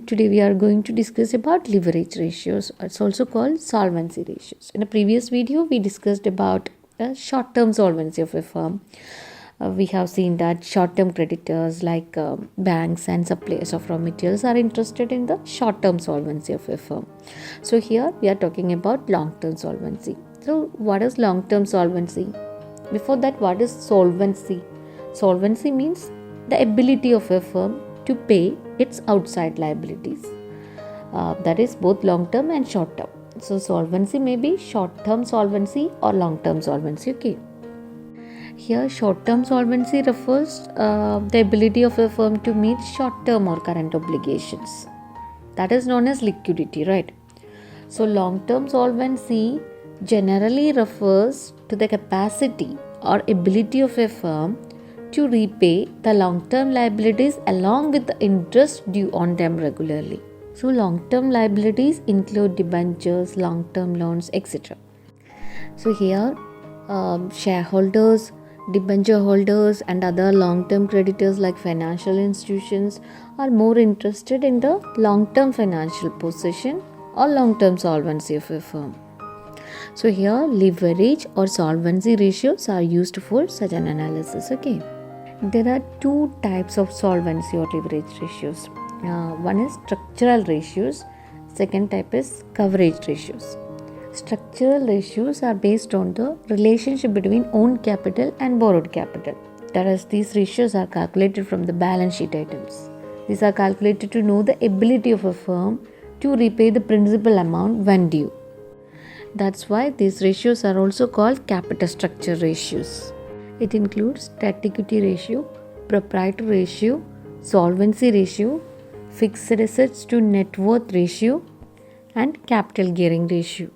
Today we are going to discuss about leverage ratios. It's also called solvency ratios. In a previous video, we discussed about short-term solvency of a firm. We have seen that short-term creditors like banks and suppliers of raw materials are interested in the short-term solvency of a firm. So here we are talking about long-term solvency. So what is long-term solvency? Before that, what is solvency? Solvency means the ability of a firm to pay its outside liabilities. That is both long-term and short-term. So solvency may be short-term solvency or long-term solvency. Okay. Here short-term solvency refers the ability of a firm to meet short-term or current obligations. That is known as liquidity, right? So long-term solvency generally refers to the capacity or ability of a firm to repay the long-term liabilities along with the interest due on them regularly. So long-term liabilities include debentures, long-term loans, etc. So here shareholders, debenture holders and other long-term creditors like financial institutions are more interested in the long-term financial position or long-term solvency of a firm. So here leverage or solvency ratios are used for such an analysis. Okay. There are two types of solvency or leverage ratios. One is structural ratios. Second type is coverage ratios. Structural ratios are based on the relationship between own capital and borrowed capital. That is, these ratios are calculated from the balance sheet items. These are calculated to know the ability of a firm to repay the principal amount when due. That's why these ratios are also called capital structure ratios. It includes debt equity ratio, proprietary ratio, solvency ratio, fixed assets to net worth ratio, and capital gearing ratio.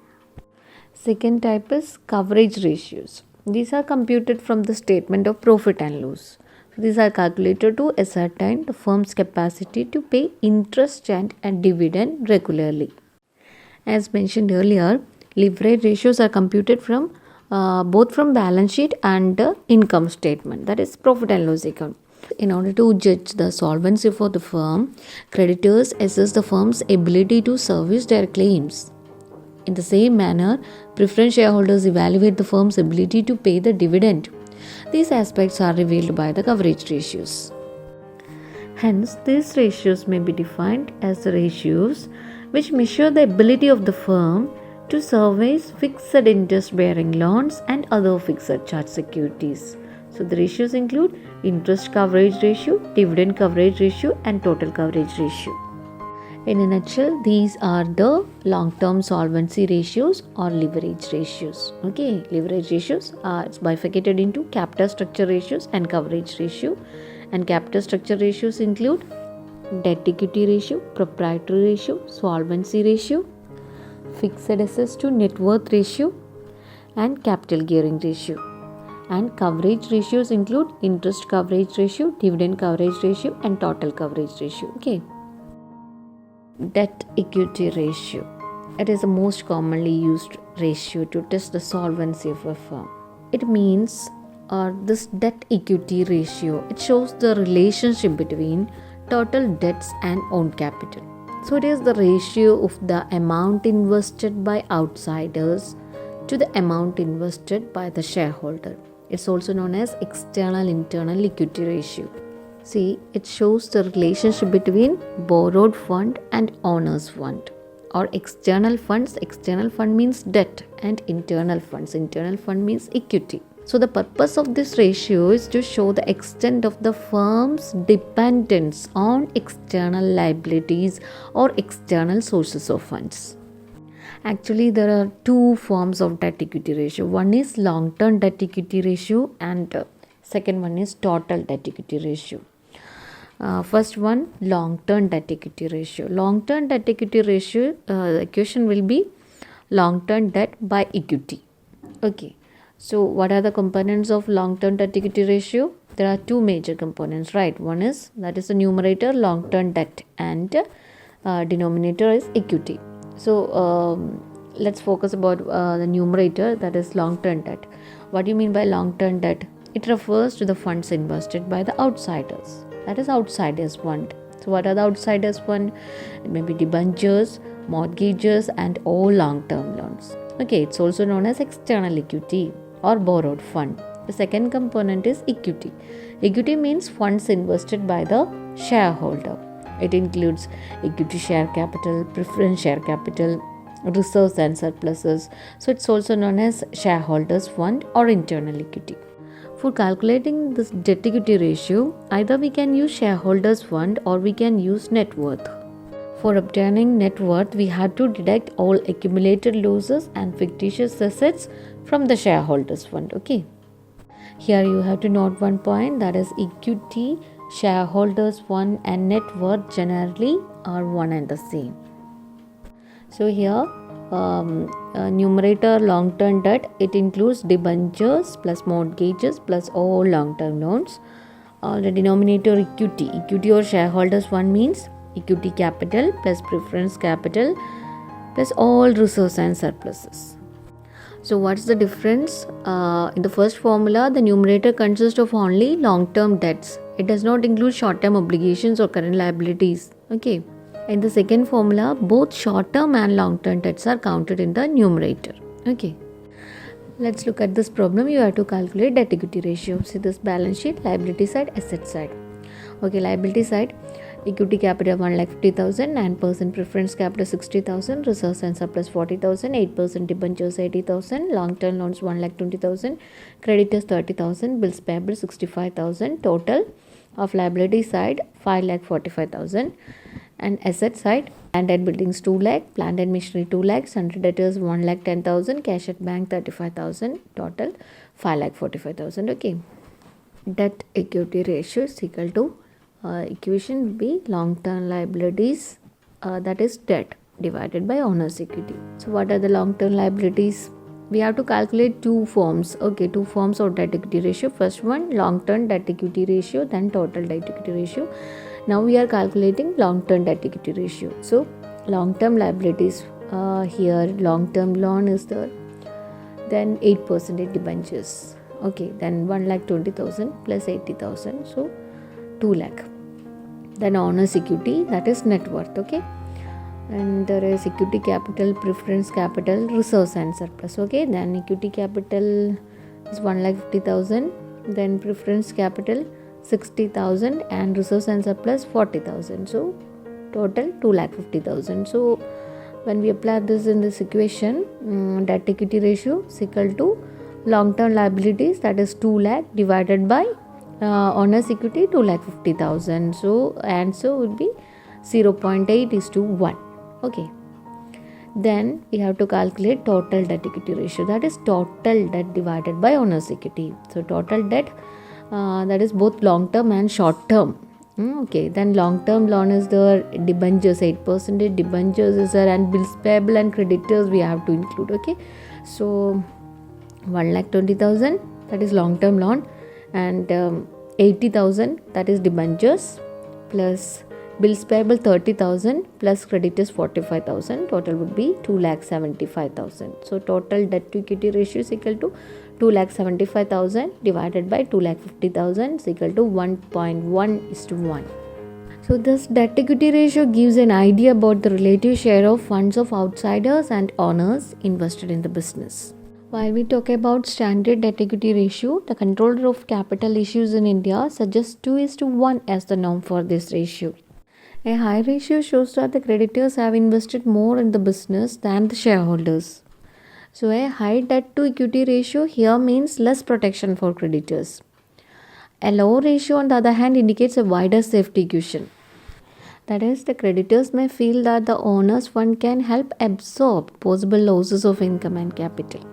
Second type is coverage ratios. These are computed from the statement of profit and loss. These are calculated to ascertain the firm's capacity to pay interest and dividend regularly. As mentioned earlier, leverage ratios are computed from both from balance sheet and income statement, that is profit and loss account. In order to judge the solvency for the firm, creditors assess the firm's ability to service their claims. In the same manner, preference shareholders evaluate the firm's ability to pay the dividend. These aspects are revealed by the coverage ratios. Hence, these ratios may be defined as the ratios which measure the ability of the firm to service fixed interest bearing loans and other fixed charge securities. So the ratios include interest coverage ratio, dividend coverage ratio and total coverage ratio. In a nutshell, these are the long-term solvency ratios or leverage ratios. Okay, leverage ratios are bifurcated into capital structure ratios and coverage ratio. And capital structure ratios include debt equity ratio, proprietary ratio, solvency ratio, fixed assets to net worth ratio and capital gearing ratio. And coverage ratios include interest coverage ratio, dividend coverage ratio and total coverage ratio. Okay. Debt equity ratio. It is the most commonly used ratio to test the solvency of a firm. It means this debt equity ratio, it shows the relationship between total debts and own capital. So it is the ratio of the amount invested by outsiders to the amount invested by the shareholder. It's also known as external internal equity ratio. See, it shows the relationship between borrowed fund and owner's fund. Or external funds, external fund means debt, and internal funds, internal fund means equity. So the purpose of this ratio is to show the extent of the firm's dependence on external liabilities or external sources of funds. Actually, there are two forms of debt equity ratio. One is long-term debt equity ratio and second one is total debt equity ratio. First one, long-term debt equity ratio. Long-term debt equity ratio, the equation will be long-term debt by equity. Okay. So what are the components of long-term debt equity ratio? There are two major components, right? One is, that is the numerator, long-term debt, and denominator is equity. So let's focus about the numerator, that is long-term debt. What do you mean by long-term debt? It refers to the funds invested by the outsiders. That is outsiders fund. So what are the outsiders fund? It may be debentures, mortgages, and all long-term loans. Okay, it's also known as external equity or borrowed fund. The second component is equity. Equity means funds invested by the shareholder. It includes equity share capital, preference share capital, reserves and surpluses. So it's also known as shareholders fund or internal equity. For calculating this debt equity ratio, either we can use shareholders fund or we can use net worth. For obtaining net worth, we have to deduct all accumulated losses and fictitious assets from the shareholders fund. Okay. Here you have to note one point, that is equity, shareholders fund and net worth generally are one and the same. So here numerator long-term debt, it includes debentures plus mortgages plus all long-term loans. The denominator equity or shareholders fund means equity capital plus preference capital plus all reserves and surpluses. So what's the difference? In the first formula, the numerator consists of only long-term debts. It does not include short-term obligations or current liabilities. Okay. In the second formula, both short-term and long-term debts are counted in the numerator. Okay. Let's look at this problem. You have to calculate debt equity ratio. See this balance sheet, liability side, asset side. Okay, liability side, equity capital 1,50,000, 9% preference capital 60,000, reserves and surplus 40,000, 8% debentures 80,000, long-term loans 1,20,000, creditors 30,000, bills payable 65,000, total of liability side 5,45,000. And asset side, land and buildings 2 lakh, plant and machinery 2 lakhs, sundry debtors 1,10,000, cash at bank 35,000, total 5,45,000. Okay. Debt equity ratio is equal to equation will be long-term liabilities, that is debt, divided by owner's equity. So what are the long-term liabilities? We have to calculate two forms. Okay, two forms of debt equity ratio. First one, long-term debt equity ratio, then total debt equity ratio. Now we are calculating long-term debt equity ratio. So long-term liabilities, here long-term loan is there, then 8% debentures. Okay, then 1,20,000 plus 80,000, so 2 lakh. Then owner's equity, that is net worth. Okay, and there is equity capital, preference capital, reserves and surplus. Okay, then equity capital is 1,50,000, then preference capital 60,000 and reserves and surplus 40,000. So total 2,50,000. So when we apply this in this equation, debt equity ratio is equal to long-term liabilities, that is 2 lakh divided by owner's equity 2,50,000. So answer would be 0.8:1. Okay. Then we have to calculate total debt equity ratio, that is total debt divided by owner's equity. So total debt, that is both long term and short term. Okay, then long term loan is the debentures 8%, debentures is there, and bills payable and creditors we have to include. Okay, so 1,20,000, that is long term loan, and 80,000, that is debentures, plus bills payable 30,000 plus creditors 45,000, total would be 2,75,000. So total debt to equity ratio is equal to 2,75,000 divided by 2,50,000 is equal to 1.1:1. So this debt equity ratio gives an idea about the relative share of funds of outsiders and owners invested in the business. While we talk about standard debt equity ratio, the Controller of Capital Issues in India suggests 2:1 as the norm for this ratio. A high ratio shows that the creditors have invested more in the business than the shareholders. So a high debt to equity ratio here means less protection for creditors. A low ratio on the other hand indicates a wider safety cushion. That is, the creditors may feel that the owner's fund can help absorb possible losses of income and capital.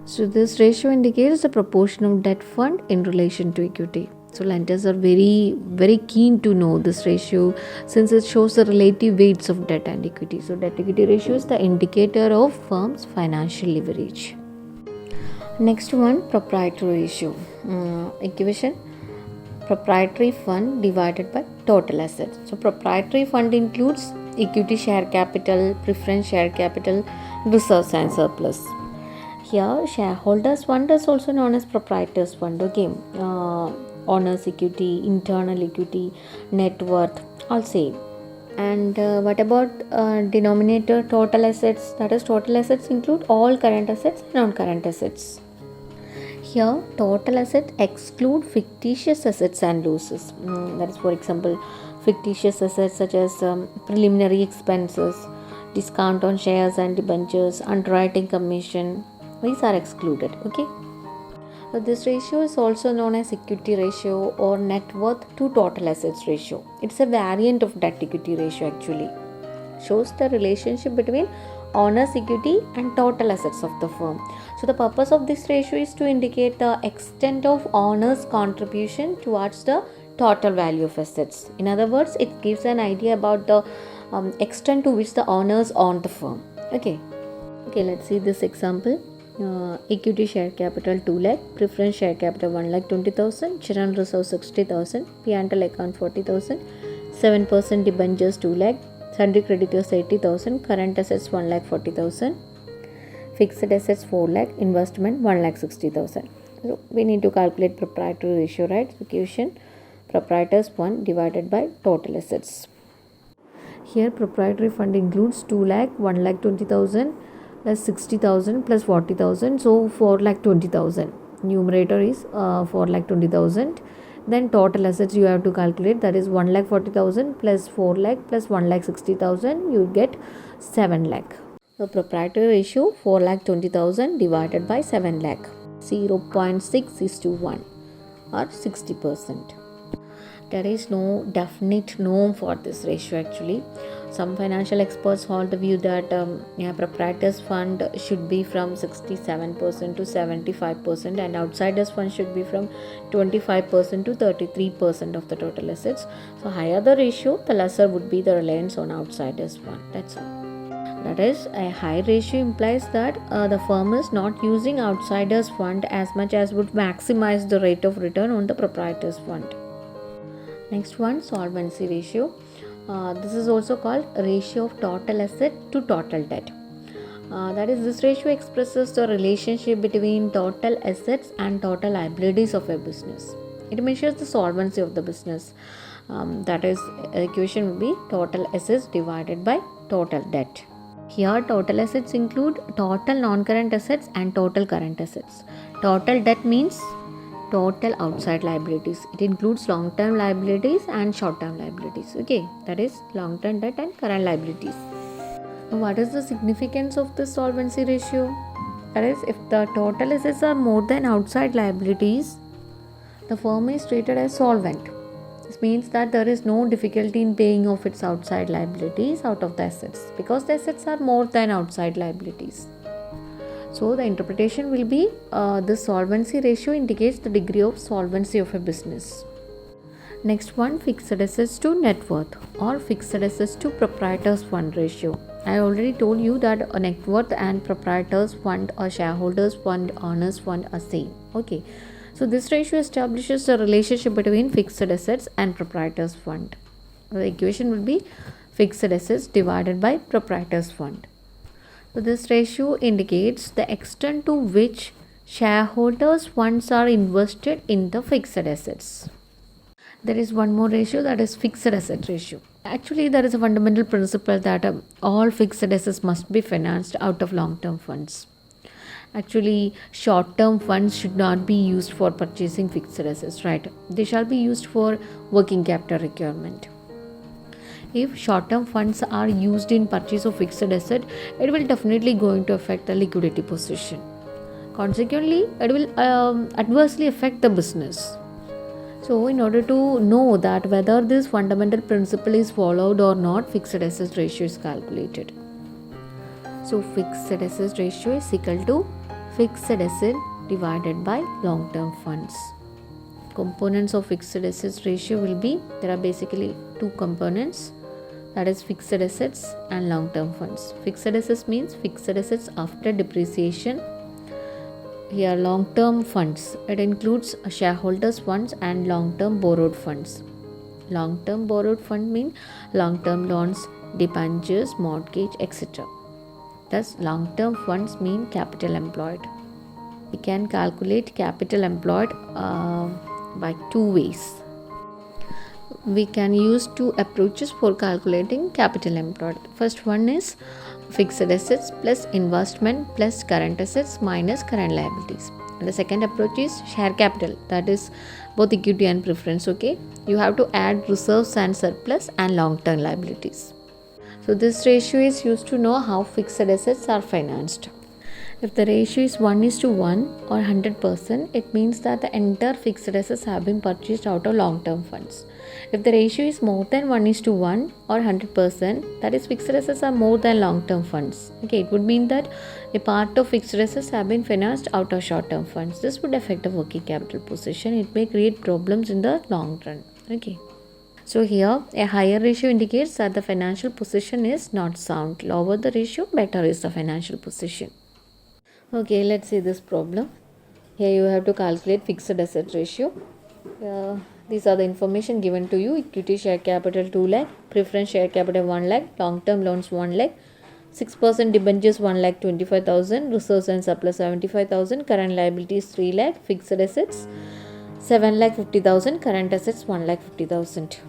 So this ratio indicates the proportion of debt fund in relation to equity. So lenders are very keen to know this ratio since it shows the relative weights of debt and equity. So debt equity ratio is the indicator of firm's financial leverage. Next one, proprietary ratio. Equation, proprietary fund divided by total assets. So proprietary fund includes equity share capital, preference share capital, reserves and surplus. Here shareholders fund is also known as proprietors fund. Okay, owner's equity, internal equity, net worth, all same. And what about denominator, total assets? That is, total assets include all current assets and non-current assets. Here, total assets exclude fictitious assets and losses. That is, for example, fictitious assets such as preliminary expenses, discount on shares and debentures, underwriting commission. These are excluded. Okay. This ratio is also known as equity ratio or net worth to total assets ratio. It's a variant of debt equity ratio actually. Shows the relationship between owner's equity and total assets of the firm. So the purpose of this ratio is to indicate the extent of owner's contribution towards the total value of assets. In other words, it gives an idea about the extent to which the owners own the firm. Okay, let's see this example. Equity share capital 2 lakh, preference share capital 1 lakh 20,000, general reserve 60,000, P&L account 40,000, 7% debentures 2 lakh, sundry creditors 80,000, current assets 1 lakh 40,000, fixed assets 4 lakh, investment 1 lakh 60,000. So we need to calculate proprietary ratio, right? So equation proprietors fund divided by total assets. Here proprietary fund includes 2 lakh, 1 lakh 20,000 plus 60,000 plus 40,000, so 4 lakh 20,000. Numerator is 4 lakh 20,000. Then total assets you have to calculate, that is 1 lakh 40,000 plus 4 lakh plus 1 lakh 60,000, you get 7 lakh. So proprietary ratio 4 lakh 20,000 divided by 7 lakh, 0.6:1 or 60%. There is no definite norm for this ratio actually. Some financial experts hold the view that proprietors fund should be from 67% to 75% and outsiders fund should be from 25% to 33% of the total assets. So higher the ratio, the lesser would be the reliance on outsiders fund. That's all. That is, a high ratio implies that the firm is not using outsiders fund as much as would maximize the rate of return on the proprietors fund. Next one, solvency ratio. This is also called ratio of total asset to total debt. That is, this ratio expresses the relationship between total assets and total liabilities of a business. It measures the solvency of the business. That is, equation will be total assets divided by total debt. Here, total assets include total non-current assets and total current assets. Total debt means total outside liabilities. It includes long-term liabilities and short-term liabilities. Okay, that is long-term debt and current liabilities. Now, what is the significance of this solvency ratio? That is, if the total assets are more than outside liabilities, the firm is treated as solvent. This means that there is no difficulty in paying off its outside liabilities out of the assets because the assets are more than outside liabilities. So the interpretation will be this solvency ratio indicates the degree of solvency of a business. Next one, fixed assets to net worth or fixed assets to proprietors fund ratio. I already told you that a net worth and proprietors fund or shareholders fund, owners fund are same. Okay. So this ratio establishes the relationship between fixed assets and proprietors fund. The equation will be fixed assets divided by proprietors fund. So this ratio indicates the extent to which shareholders' funds are invested in the fixed assets. There is one more ratio, that is fixed asset ratio. Actually, there is a fundamental principle that all fixed assets must be financed out of long-term funds. Actually, short-term funds should not be used for purchasing fixed assets, right? They shall be used for working capital requirement. If short-term funds are used in purchase of fixed asset, it will definitely going to affect the liquidity position. Consequently, it will adversely affect the business. So, in order to know that whether this fundamental principle is followed or not, fixed asset ratio is calculated. So, fixed asset ratio is equal to fixed asset divided by long-term funds. Components of fixed assets ratio will be, there are basically two components, that is fixed assets and long-term funds. Fixed assets means fixed assets after depreciation. Here long-term funds, it includes shareholders funds and long-term borrowed funds. Long-term borrowed fund mean long-term loans, debentures, mortgage, etc. Thus long-term funds mean capital employed. We can calculate capital employed by two ways. we can use two approaches for calculating capital employed. First one is fixed assets plus investment plus current assets minus current liabilities. And the second approach is share capital, that is both equity and preference. Okay, you have to add reserves and surplus and long-term liabilities. So this ratio is used to know how fixed assets are financed. If the ratio is 1:1 or 100%, it means that the entire fixed assets have been purchased out of long-term funds. If the ratio is more than 1:1 or 100%, that is fixed assets are more than long-term funds. Okay, it would mean that a part of fixed assets have been financed out of short-term funds. This would affect the working capital position. It may create problems in the long run. Okay. So here a higher ratio indicates that the financial position is not sound. Lower the ratio, better is the financial position. Okay, let's see this problem. Here you have to calculate fixed asset ratio. These are the information given to you. Equity share capital 2 lakh, preference share capital 1 lakh, long term loans 1 lakh, 6% debentures 1 lakh 25,000, reserves and surplus 75,000, current liabilities 3 lakh, fixed assets 7 lakh 50,000, current assets 1 lakh 50,000.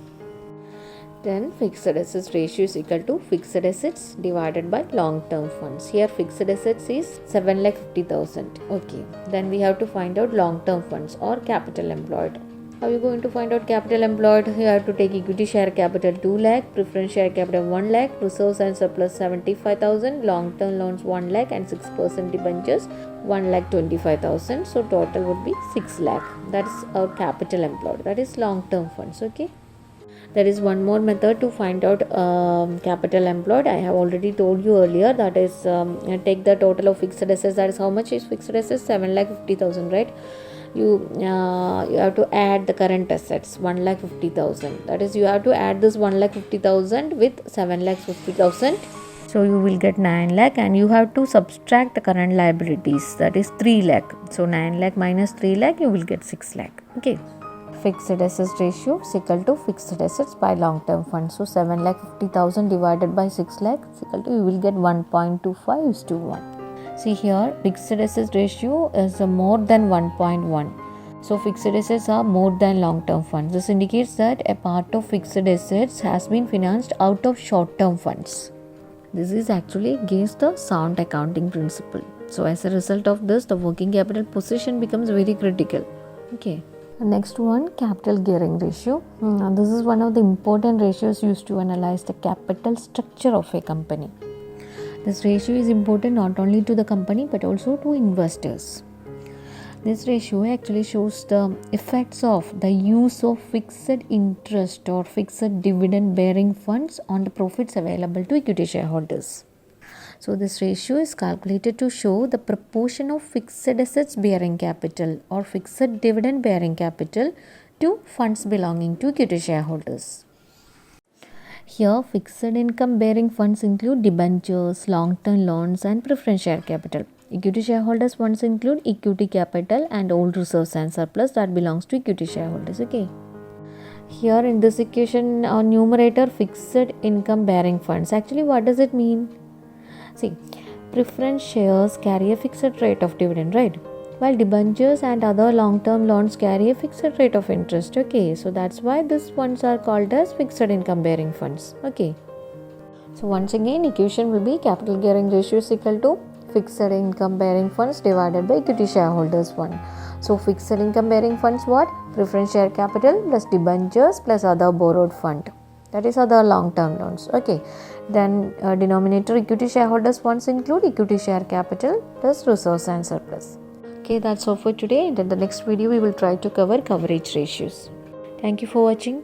Then fixed assets ratio is equal to fixed assets divided by long term funds. Here fixed assets is 7 lakh 50,000. Okay. Then we have to find out long term funds or capital employed. How are you going to find out capital employed? You have to take equity share capital 2 lakh, preference share capital 1 lakh, reserves and surplus 75,000, long term loans 1 lakh and 6% debentures 1 lakh 25,000. So total would be 6 lakh. That is our capital employed. That is long term funds. Okay. There is one more method to find out capital employed. I have already told you earlier, that is take the total of fixed assets. That is how much is fixed assets? 7 lakh 50,000, right? You have to add the current assets 1 lakh 50,000. That is, you have to add this 1 lakh 50,000 with 7 lakh 50,000. So you will get 9 lakh and you have to subtract the current liabilities, that is 3 lakh. So 9 lakh minus 3 lakh, you will get 6 lakh. Okay. Fixed assets ratio is equal to fixed assets by long term funds. So 7 lakh 50,000 divided by 6 lakh is equal to, you will get 1.25:1. See here, fixed assets ratio is more than 1.1. So fixed assets are more than long term funds. This indicates that a part of fixed assets has been financed out of short term funds. This is actually against the sound accounting principle. So as a result of this, the working capital position becomes very critical. Okay. Next one, capital gearing ratio. This is one of the important ratios used to analyze the capital structure of a company. This ratio is important not only to the company but also to investors. This ratio actually shows the effects of the use of fixed interest or fixed dividend bearing funds on the profits available to equity shareholders. So this ratio is calculated to show the proportion of fixed assets bearing capital or fixed dividend bearing capital to funds belonging to equity shareholders. Here fixed income bearing funds include debentures, long-term loans and preference share capital. Equity shareholders funds include equity capital and old reserves and surplus that belongs to equity shareholders. Okay. Here in this equation, our numerator fixed income bearing funds. Actually, what does it mean? See, preference shares carry a fixed rate of dividend, right? While debentures and other long-term loans carry a fixed rate of interest. Okay, so that's why these funds are called as fixed income bearing funds. Okay. So once again, equation will be capital gearing ratio is equal to fixed income bearing funds divided by equity shareholders fund. So fixed income bearing funds what? Preference share capital plus debentures plus other borrowed fund. That is other long-term loans. Okay. Then denominator equity shareholders funds include equity share capital plus reserves and surplus. Okay, that's all for today. And in the next video, we will try to cover coverage ratios. Thank you for watching.